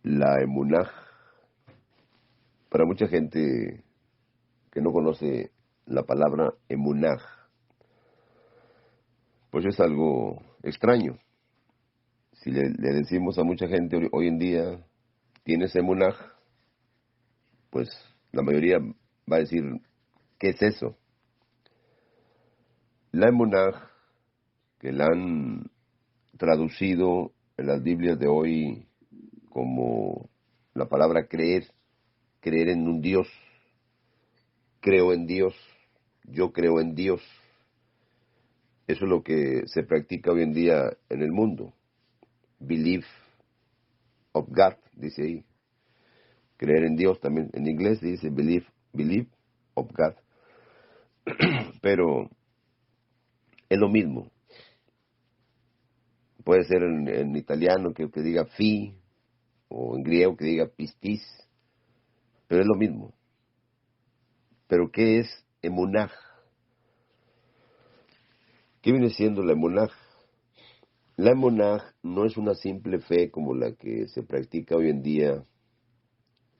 La emunaj, para mucha gente que no conoce la palabra emunaj, pues es algo extraño. Si le decimos a mucha gente hoy en día, ¿tienes emunaj? Pues la mayoría va a decir, ¿qué es eso? La emunaj, que la han traducido en las Biblias de hoy como la palabra creer, creer en un Dios, creo en Dios, yo creo en Dios. Eso es lo que se practica hoy en día en el mundo. Believe of God, dice ahí. Creer en Dios también. En inglés dice believe of God. Pero es lo mismo. Puede ser en italiano que diga fi, o en griego que diga pistis, pero es lo mismo. ¿Pero qué es emunaj? ¿Qué viene siendo la emunaj? La emunaj no es una simple fe como la que se practica hoy en día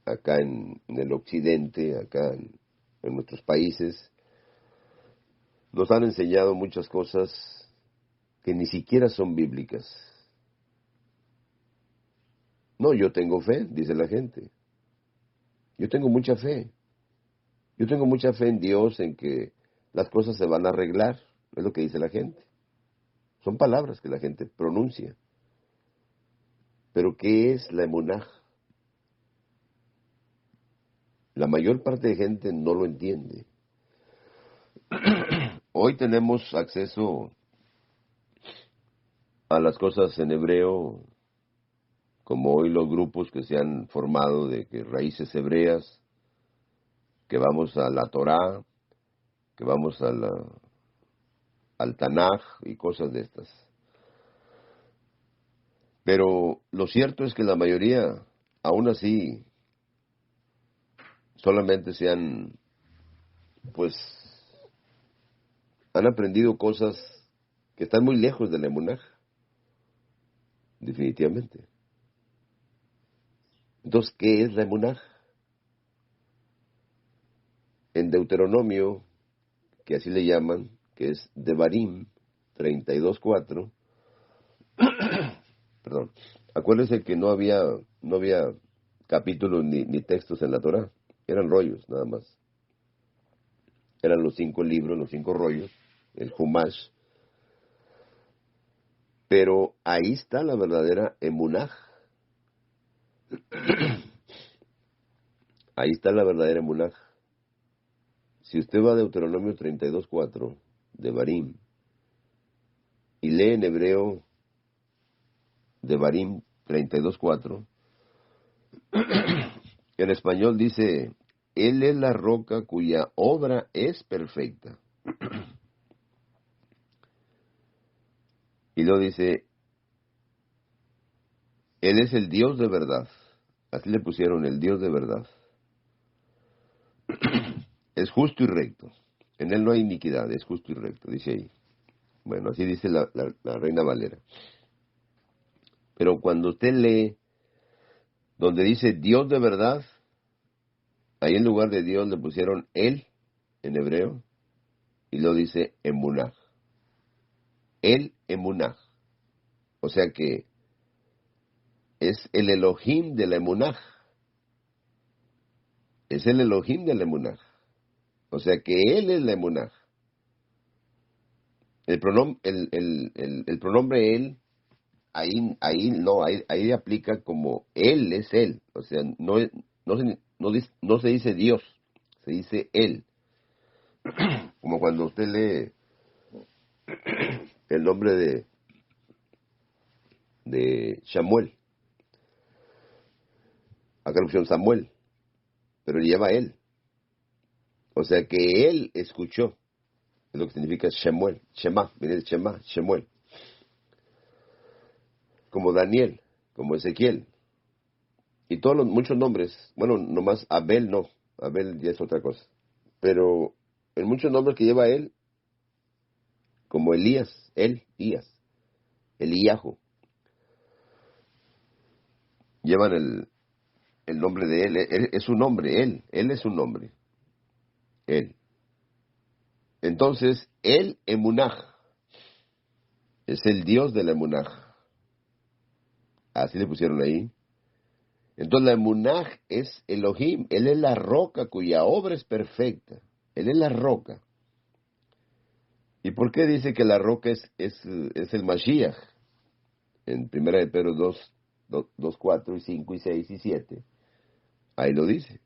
acá en el occidente, acá en nuestros países. Nos han enseñado muchas cosas que ni siquiera son bíblicas. No, yo tengo fe, dice la gente. Yo tengo mucha fe. Yo tengo mucha fe en Dios, en que las cosas se van a arreglar, es lo que dice la gente. Son palabras que la gente pronuncia. Pero ¿qué es la emunaj? La mayor parte de gente no lo entiende. Hoy tenemos acceso a las cosas en hebreo, como hoy los grupos que se han formado de que raíces hebreas, que vamos a la Torá, que vamos al Tanaj y cosas de estas. Pero lo cierto es que la mayoría, aún así, solamente han aprendido cosas que están muy lejos de la emunaj, definitivamente. Entonces, ¿qué es la emunaj? En Deuteronomio, que así le llaman, que es Devarim 32:4, perdón, acuérdense que no había capítulos ni textos en la Torah, eran rollos nada más. Eran los 5 libros, los 5 rollos, el Humash. Pero ahí está la verdadera emunaj. Ahí está la verdadera emunaj. Si usted va a Deuteronomio 32:4, Devarim, y lee en hebreo Devarim 32:4, en español dice, Él es la roca cuya obra es perfecta. Y luego dice, Él es el Dios de verdad. Así le pusieron, el Dios de verdad. Es justo y recto. En Él no hay iniquidad, es justo y recto, dice ahí. Bueno, así dice la Reina Valera. Pero cuando usted lee donde dice Dios de verdad, ahí en lugar de Dios le pusieron Él en hebreo y lo dice Emunaj. El Emunaj. O sea que es el Elohim de la Emunaj. Es el Elohim de la Emunaj. O sea que Él es la Emunaj. El pronombre Él, ahí aplica como Él es Él. O sea, no se dice Dios, se dice Él. Como cuando usted lee el nombre de Samuel. Acá lo pusieron Samuel, pero lleva Él. O sea que Él escuchó. Es lo que significa Shemuel. Shema, viene de Shema, Shemuel. Como Daniel, como Ezequiel. Y muchos nombres. Bueno, nomás Abel no. Abel ya es otra cosa. Pero en muchos nombres que lleva Él, como Elías, Elías, Eliyahu, llevan el nombre de él es un nombre, él es un nombre, él. Entonces, el Emunaj es el Dios de la Emunaj. Así le pusieron ahí. Entonces, la Emunaj es Elohim, él es la roca cuya obra es perfecta. Él es la roca. ¿Y por qué dice que la roca es el Mashiach? En 1 de Pedro 2, 4 y 5 y 6 y 7. Ahí lo dice.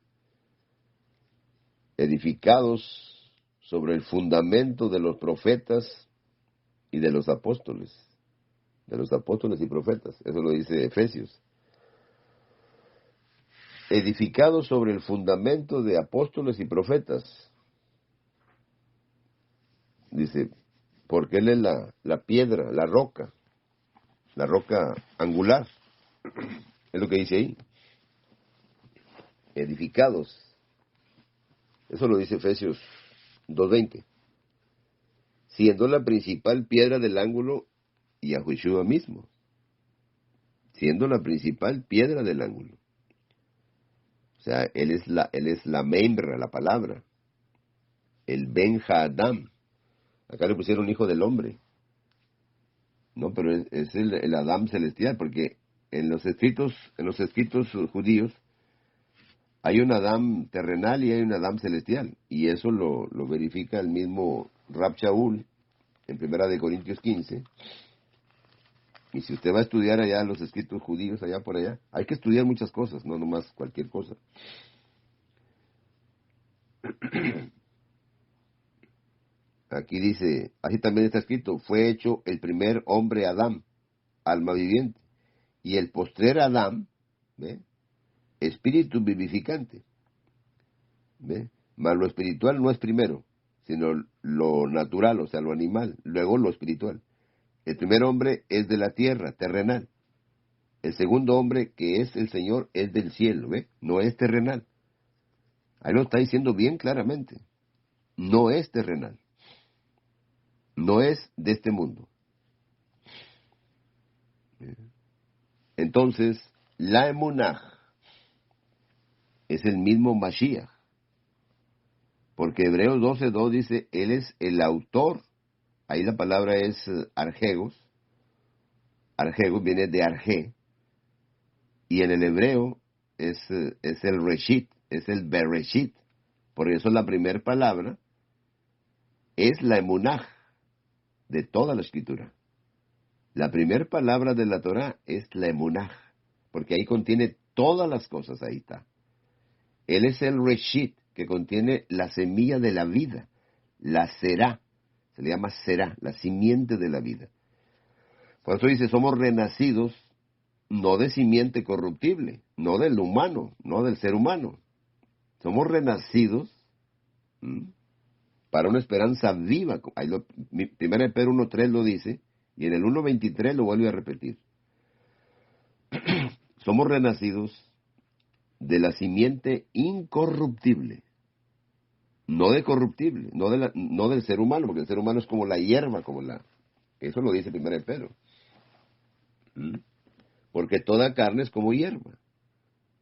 Edificados sobre el fundamento de los profetas y de los apóstoles. De los apóstoles y profetas. Eso lo dice Efesios. Edificados sobre el fundamento de apóstoles y profetas. Dice, porque él es la piedra, la roca angular. Es lo que dice ahí. Edificados. Eso lo dice Efesios 2:20. Siendo la principal piedra del ángulo Yahushua mismo. Siendo la principal piedra del ángulo. O sea, él es la membra, la palabra. El Ben Haadam. Acá le pusieron hijo del hombre. No, pero es el Adán celestial, porque en los escritos judíos hay un Adán terrenal y hay un Adán celestial. Y eso lo verifica el mismo Rab Shaul en 1 Corintios 15. Y si usted va a estudiar allá los escritos judíos, allá por allá, hay que estudiar muchas cosas, no nomás cualquier cosa. Aquí dice, así también está escrito, fue hecho el primer hombre Adán, alma viviente, y el postrer Adán, ¿ve? Espíritu vivificante. ¿Ve? Mas lo espiritual no es primero, sino lo natural, o sea, lo animal, luego lo espiritual. El primer hombre es de la tierra, terrenal. El segundo hombre, que es el Señor, es del cielo, ¿ve? No es terrenal. Ahí lo está diciendo bien claramente. No es terrenal. No es de este mundo. Entonces, la Emunaj es el mismo Mashiach. Porque Hebreos 12:2 dice, él es el autor. Ahí la palabra es argegos. Argegos viene de arge. Y en el hebreo es el reshit, es el bereshit. Por eso la primera palabra es la emunaj de toda la escritura. La primera palabra de la Torah es la emunaj, porque ahí contiene todas las cosas, ahí está. Él es el reshit, que contiene la semilla de la vida, la será, se le llama será, la simiente de la vida. Por eso dice, somos renacidos no de simiente corruptible, no del humano, no del ser humano. Somos renacidos para una esperanza viva. Ahí 1 Pedro 1:3 lo dice, y en el 1:23 lo vuelve a repetir. Somos renacidos de la simiente incorruptible, no de corruptible, no del ser humano, porque el ser humano es como la hierba, eso lo dice 1 Pedro. Porque toda carne es como hierba,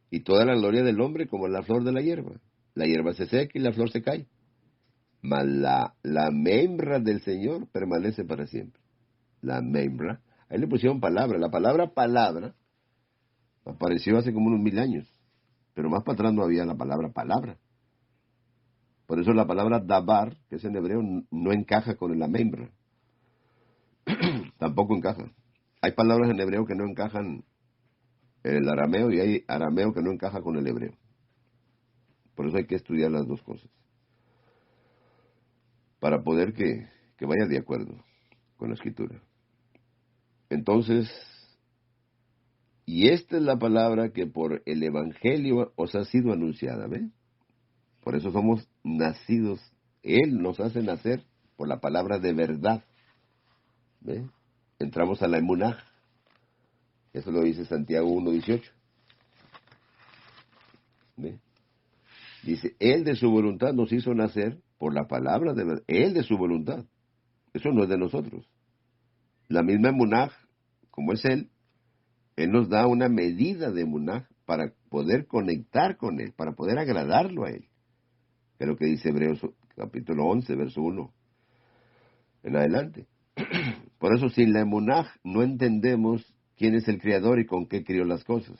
y toda la gloria del hombre como la flor de la hierba. La hierba se seca y la flor se cae, mas la membra del Señor permanece para siempre. La membra, ahí le pusieron palabra. La palabra apareció hace como unos 1000 años, pero más para atrás no había la palabra. Por eso la palabra dabar, que es en hebreo, no encaja con la membra. Tampoco encaja. Hay palabras en hebreo que no encajan en el arameo, y hay arameo que no encaja con el hebreo. Por eso hay que estudiar las dos cosas, para poder que vaya de acuerdo con la escritura. Entonces, y esta es la palabra que por el Evangelio os ha sido anunciada, ¿ven? Por eso somos nacidos. Él nos hace nacer por la palabra de verdad, ¿ven? Entramos a la emunaj. Eso lo dice Santiago 1:18. ¿Ven? Dice, Él de su voluntad nos hizo nacer por la palabra de verdad. Él de su voluntad. Eso no es de nosotros. La misma emunaj, como es Él nos da una medida de emunaj para poder conectar con Él, para poder agradarlo a Él. Es lo que dice Hebreos capítulo 11, verso 1 en adelante. Por eso sin la emunaj no entendemos quién es el Creador y con qué crió las cosas.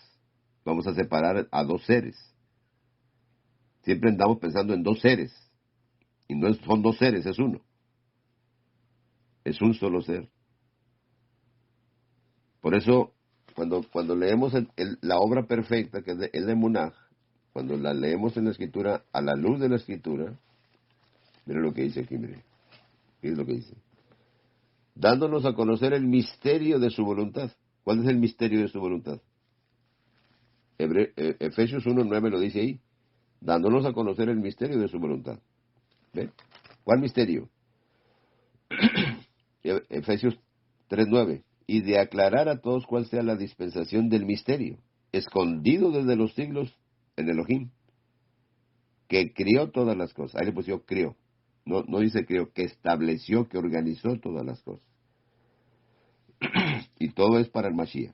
Vamos a separar a dos seres. Siempre andamos pensando en dos seres. Y no son dos seres, es uno. Es un solo ser. Por eso, cuando leemos la obra perfecta, que es el emunaj, cuando la leemos en la Escritura, a la luz de la Escritura, mire lo que dice aquí, mire. ¿Qué es lo que dice? Dándonos a conocer el misterio de su voluntad. ¿Cuál es el misterio de su voluntad? Efesios 1:9 lo dice ahí. Dándonos a conocer el misterio de su voluntad. ¿Ve? ¿Cuál misterio? Efesios 3:9. Y de aclarar a todos cuál sea la dispensación del misterio, escondido desde los siglos en Elohim, que crió todas las cosas. Ahí le pusieron crió. No dice crió, que estableció, que organizó todas las cosas. Y todo es para el Mashiach.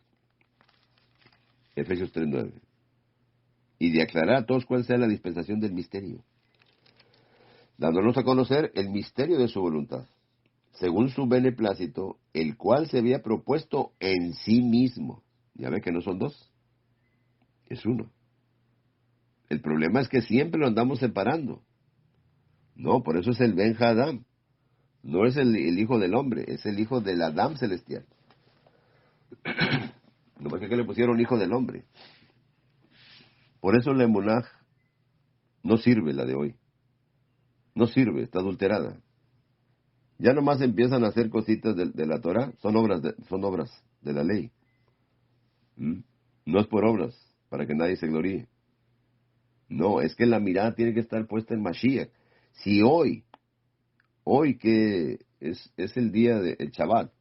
Efesios 3:9. Y de aclarar a todos cuál sea la dispensación del misterio, dándonos a conocer el misterio de su voluntad, según su beneplácito, el cual se había propuesto en sí mismo. Ya ve que no son dos, es uno. El problema es que siempre lo andamos separando. No, por eso es el Ben Hadam. No es el hijo del hombre, es el hijo del Adán celestial. No más que le pusieron hijo del hombre. Por eso la emunaj no sirve, la de hoy. No sirve, está adulterada. Ya nomás empiezan a hacer cositas de la Torah, son obras de la ley. No es por obras, para que nadie se gloríe. No, es que la mirada tiene que estar puesta en Mashiach. Si hoy que es el día del Shabbat,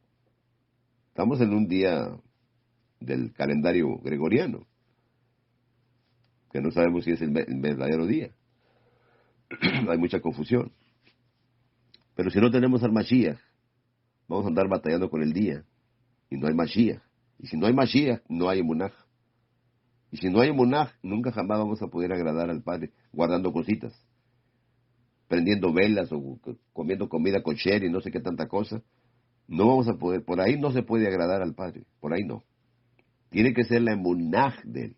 estamos en un día del calendario gregoriano, que no sabemos si es el verdadero día. Hay mucha confusión. Pero si no tenemos al Mashiach, vamos a andar batallando con el día, y no hay Mashiach. Y si no hay Mashiach, no hay emunaj. Y si no hay emunaj, nunca jamás vamos a poder agradar al Padre guardando cositas, prendiendo velas o comiendo comida kosher y no sé qué tanta cosa. No vamos a poder, por ahí no se puede agradar al Padre, por ahí no. Tiene que ser la emunaj de Él.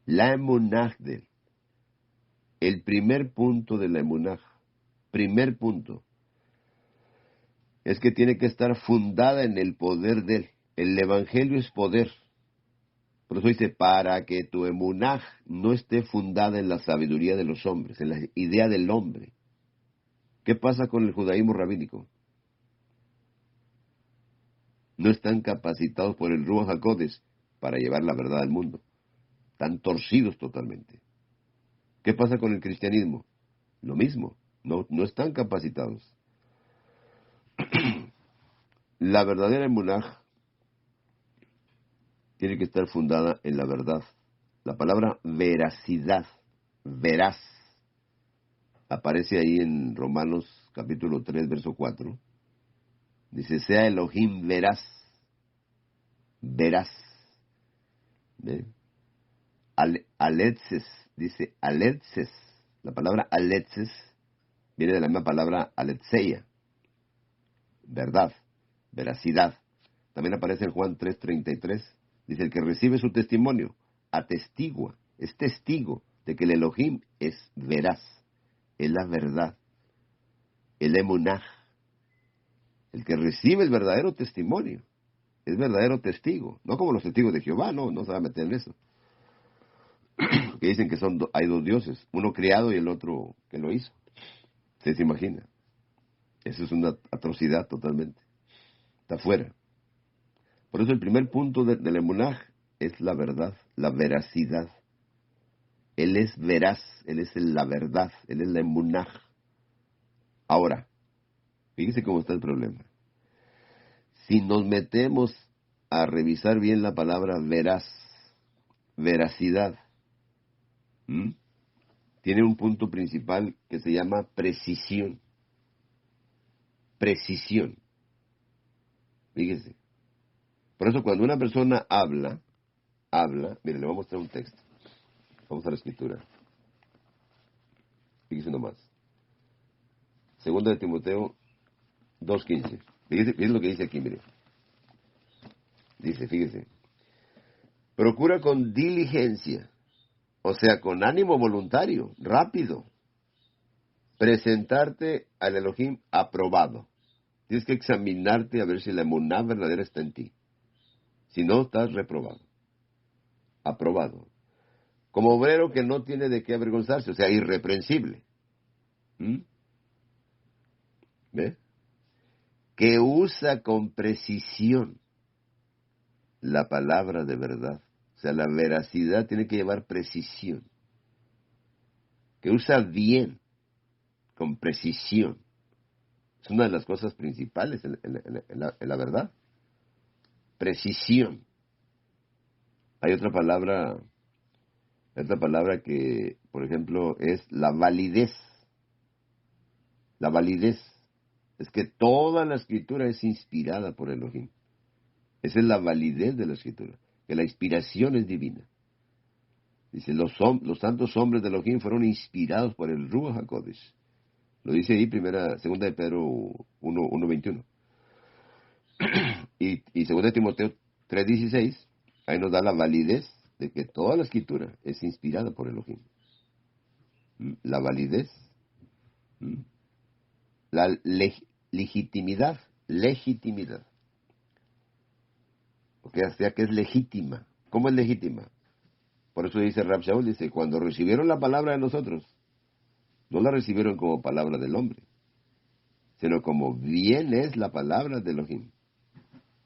La emunaj de Él. El primer punto de la emunaj, primer punto, es que tiene que estar fundada en el poder de Él. El Evangelio es poder. Por eso dice, para que tu emunaj no esté fundada en la sabiduría de los hombres, en la idea del hombre. ¿Qué pasa con el judaísmo rabínico? No están capacitados por el Ruach HaKodesh para llevar la verdad al mundo. Están torcidos totalmente. ¿Qué pasa con el cristianismo? Lo mismo, no están capacitados. La verdadera emunaj tiene que estar fundada en la verdad. La palabra veracidad, veraz, aparece ahí en Romanos capítulo 3, verso 4. Dice, sea Elohim veraz, veraz. ¿Ve? Aletzes, dice aletzes. La palabra aletzes viene de la misma palabra aletzeia, verdad, veracidad. También aparece en Juan 3:33. Dice, el que recibe su testimonio, atestigua, es testigo de que el Elohim es veraz, es la verdad, el emunaj. El que recibe el verdadero testimonio, es verdadero testigo. No como los testigos de Jehová, no se va a meter en eso. Que dicen que hay dos dioses, uno creado y el otro que lo hizo. ¿Usted se imagina? Eso es una atrocidad totalmente. Está fuera. Por eso el primer punto del emunaj es la verdad, la veracidad. Él es veraz, Él es la verdad, Él es la emunaj. Ahora, fíjese cómo está el problema. Si nos metemos a revisar bien la palabra veraz, veracidad, tiene un punto principal que se llama precisión. Precisión. Fíjese. Por eso cuando una persona habla habla, mire, le voy a mostrar un texto. Vamos a la escritura. Fíjese nomás. Segunda de Timoteo 2:15. Fíjese lo que dice aquí, mire. Dice, fíjese. Procura con diligencia, o sea, con ánimo voluntario, rápido, presentarte al Elohim aprobado. Tienes que examinarte a ver si la emuná verdadera está en ti. Si no, estás reprobado. Aprobado. Como obrero que no tiene de qué avergonzarse, o sea, irreprensible. ¿Mm? ¿Ve? Que usa con precisión la palabra de verdad. O sea, la veracidad tiene que llevar precisión. Que usa bien, con precisión. Es una de las cosas principales en la verdad. Precisión. Hay otra palabra que, por ejemplo, es la validez. La validez. Es que toda la escritura es inspirada por Elohim. Esa es la validez de la escritura. Que la inspiración es divina. Dice, los santos hombres de Elohim fueron inspirados por el Ruach HaKodesh. Lo dice ahí, segunda de Pedro 1:21. Y segunda de Timoteo 3:16, ahí nos da la validez de que toda la escritura es inspirada por Elohim. La validez, la legitimidad, o sea que es legítima. ¿Cómo es legítima? Por eso dice Rab Shaul, dice, cuando recibieron la palabra de nosotros, no la recibieron como palabra del hombre, sino como bien es la palabra de Elohim,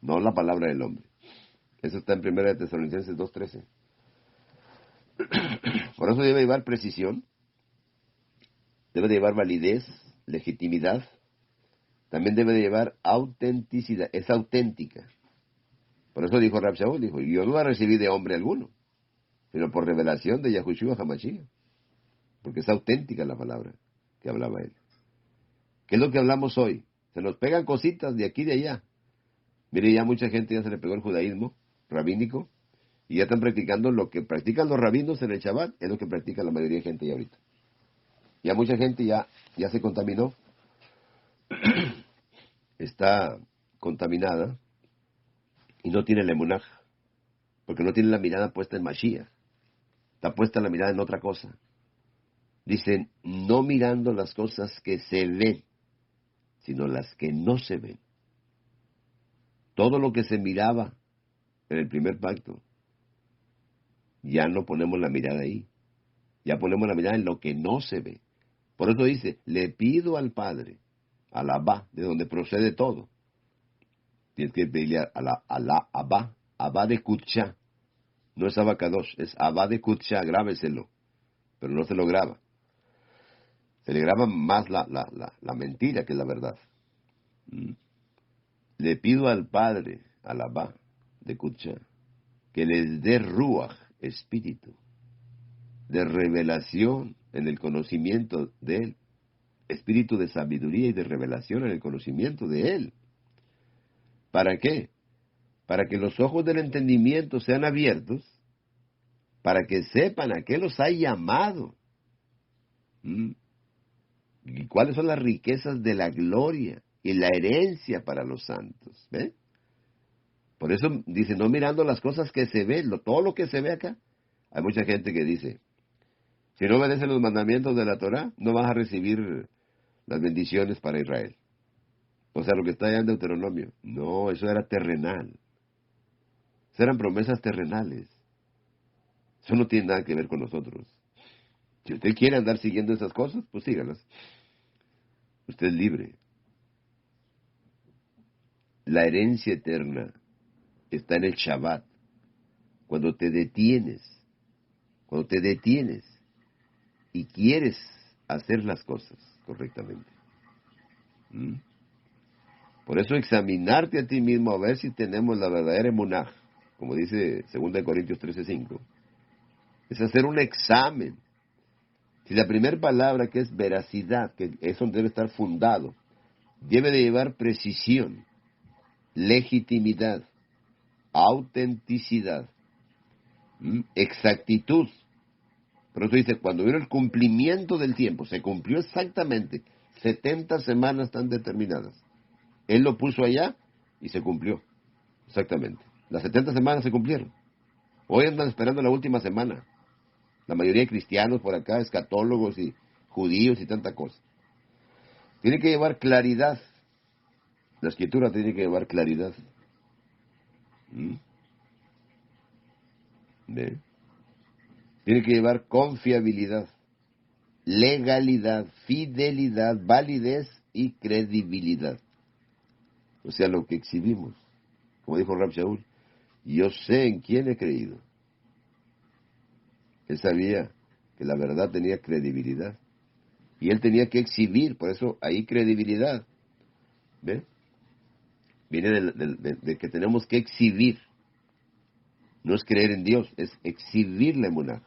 no la palabra del hombre. Eso está en 1 Tesalonicenses 2:13. Por eso debe llevar precisión, debe de llevar validez, legitimidad, también debe de llevar autenticidad, es auténtica. Por eso dijo Rab Shaul, dijo, yo no la recibí de hombre alguno, sino por revelación de Yahushua HaMashiach, porque es auténtica la palabra que hablaba él. ¿Qué es lo que hablamos hoy? Se nos pegan cositas de aquí y de allá. Mire, ya mucha gente ya se le pegó el judaísmo rabínico y ya están practicando lo que practican los rabinos en el Shabbat, es lo que practica la mayoría de gente ya ahorita. Ya mucha gente ya se contaminó, está contaminada y no tiene el emunaj, porque no tiene la mirada puesta en Mashiach, está puesta la mirada en otra cosa. Dicen, no mirando las cosas que se ven, sino las que no se ven. Todo lo que se miraba en el primer pacto, ya no ponemos la mirada ahí. Ya ponemos la mirada en lo que no se ve. Por eso dice, le pido al Padre, al Abba, de donde procede todo. Tienes que pedirle a la Abba de Kutsha. No es Abacadosh, es Abba de Kutsha, grábeselo. Pero no se lo graba. Se le graba más la mentira que la verdad. Le pido al Padre, al Abba de Kutsha, que les dé Ruach, espíritu, de revelación en el conocimiento de Él. Espíritu de sabiduría y de revelación en el conocimiento de Él. ¿Para qué? Para que los ojos del entendimiento sean abiertos, para que sepan a qué los ha llamado. ¿Y cuáles son las riquezas de la gloria y la herencia para los santos? ¿Ve? Por eso dice, no mirando las cosas que se ven, todo lo que se ve acá. Hay mucha gente que dice, si no obedecen los mandamientos de la Torah, no vas a recibir las bendiciones para Israel. O sea, lo que está allá en Deuteronomio. No, eso era terrenal. Eso eran promesas terrenales. Eso no tiene nada que ver con nosotros. Si usted quiere andar siguiendo esas cosas, pues sígalas. Usted es libre. La herencia eterna está en el Shabbat. Cuando te detienes y quieres hacer las cosas correctamente. Por eso examinarte a ti mismo a ver si tenemos la verdadera emunaj, como dice 2 Corintios 13:5, es hacer un examen. Si la primera palabra, que es veracidad, que eso debe estar fundado, debe de llevar precisión, legitimidad, autenticidad, Exactitud. Por eso dice, cuando vino el cumplimiento del tiempo, se cumplió exactamente. 70 semanas están determinadas. Él lo puso allá y se cumplió. Exactamente. Las 70 semanas se cumplieron. Hoy andan esperando la última semana. La mayoría de cristianos por acá, escatólogos y judíos y tanta cosa. Tiene que llevar claridad. La escritura tiene que llevar claridad. ¿Mm? ¿Ve? Tiene que llevar confiabilidad, legalidad, fidelidad, validez y credibilidad. O sea, lo que exhibimos. Como dijo Rab Shaul, yo sé en quién he creído. Él sabía que la verdad tenía credibilidad. Y él tenía que exhibir, por eso hay credibilidad. ¿Ve? Viene de que tenemos que exhibir. No es creer en Dios, es exhibir la emuná.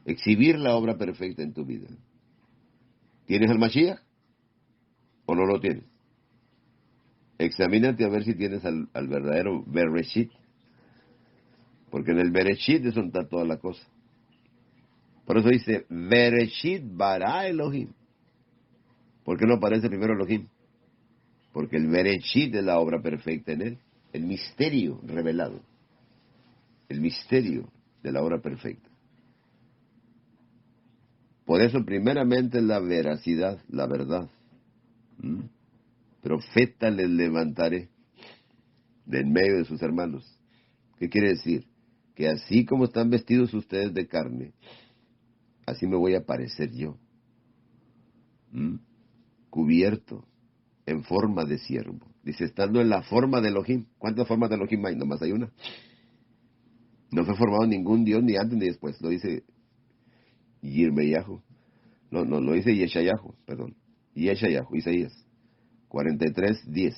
Exhibir la obra perfecta en tu vida. ¿Tienes el Mashiach o no lo tienes? Examínate a ver si tienes al verdadero Bereshit. Porque en el Bereshit es donde está toda la cosa. Por eso dice, Bereshit bara Elohim. ¿Por qué no aparece primero Elohim? Porque el Bereshit es la obra perfecta en él. El misterio revelado. El misterio de la obra perfecta. Por eso primeramente la veracidad, la verdad. Profeta les levantaré de en medio de sus hermanos. ¿Qué quiere decir? Que así como están vestidos ustedes de carne, así me voy a parecer yo. Cubierto en forma de siervo. Dice, estando en la forma de Elohim. ¿Cuántas formas de Elohim hay? Nomás hay una. No fue formado ningún Dios ni antes ni después. Lo dice Yirmeyahu. No, lo dice Yeshayahu, perdón. Yeshayahu, Isaías. 43:10.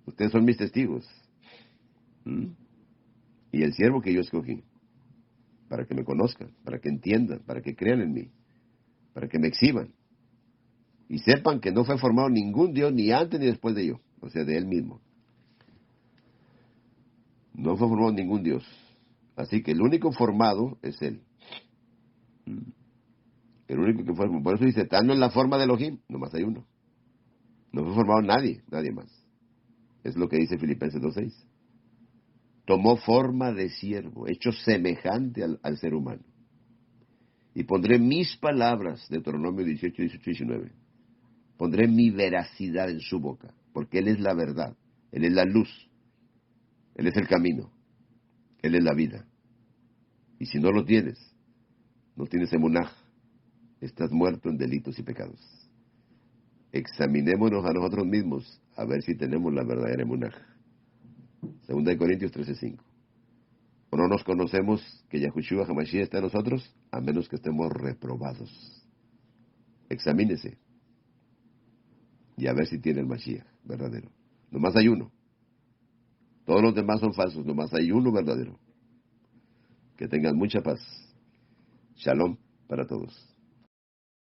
Ustedes son mis testigos. Y el siervo que yo escogí. Para que me conozcan, para que entiendan, para que crean en mí. Para que me exhiban. Y sepan que no fue formado ningún Dios ni antes ni después de yo. O sea, de él mismo. No fue formado ningún Dios. Así que el único formado es él. El único que fue. Por eso dice, estando en la forma de Elohim, nomás hay uno. No fue formado nadie más. Es lo que dice Filipenses 2:6. Tomó forma de siervo, hecho semejante al ser humano. Y pondré mis palabras, Deuteronomio 18, 18, 19. Pondré mi veracidad en su boca, porque Él es la verdad, Él es la luz, Él es el camino, Él es la vida. Y si no lo tienes, no tienes emunaj, estás muerto en delitos y pecados. Examinémonos a nosotros mismos a ver si tenemos la verdadera emunaj. 2 Corintios 13:5. O no nos conocemos que Yahushua Hamashiach está en nosotros, a menos que estemos reprobados. Examínese y a ver si tiene el Mashiach verdadero. Nomás hay uno. Todos los demás son falsos, nomás hay uno verdadero. Que tengan mucha paz. Shalom para todos.